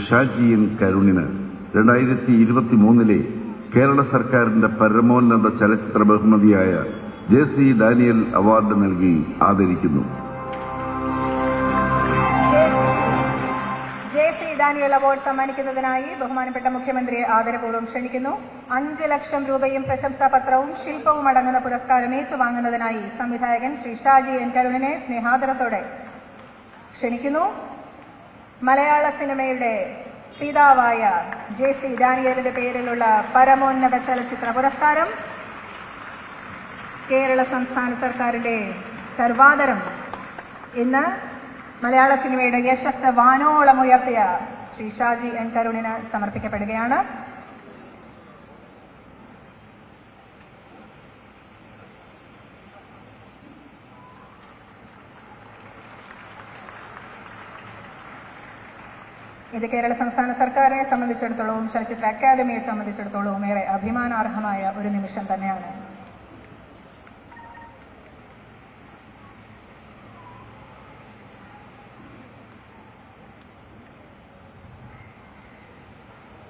Shaji N കരുണിന് 2023 Kerala സർക്കാരിന്റെ പരമോന്നത ചലച്ചിത്ര ബഹുമതിയായ JC ഡാനിയൽ അവാർഡ് നൽകി ആദരിക്കുന്നു. JC ഡാനിയൽ അവാർഡ് സമ്മാനിക്കുന്നതിനായി ബഹുമാനപ്പെട്ട മുഖ്യമന്ത്രിയെ ആദരപൂർവ്വം ക്ഷണിക്കുന്നു. 5 ലക്ഷം രൂപയും പ്രശംസാപത്രവും ശില്പവും അടങ്ങുന്ന പുരസ്കാരം ഏറ്റുവാങ്ങുന്നതിനായി സംവിധായകൻ ശ്രീ ഷാജി എൻ കരുണിനെ സ്നേഹാദരത്തോടെ ക്ഷണിക്കുന്നു. മലയാള സിനിമയുടെ പിതാവായ JC ഡാനിയലിന്റെ പേരിലുള്ള പരമോന്നത ചലച്ചിത്ര പുരസ്കാരം കേരള സംസ്ഥാന സർക്കാരിന്റെ സർവാദരം ഇന്ന് മലയാള സിനിമയുടെ യശസ് വാനോളം ഉയർത്തിയ ശ്രീ ഷാജി എൻ കരുണിന് സമർപ്പിക്കപ്പെടുകയാണ്. ഇത് കേരള സംസ്ഥാന സർക്കാരിനെ സംബന്ധിച്ചിടത്തോളവും ചലച്ചിത്ര അക്കാദമിയെ സംബന്ധിച്ചിടത്തോളവും ഏറെ അഭിമാനാർഹമായ ഒരു നിമിഷം തന്നെയാണ്.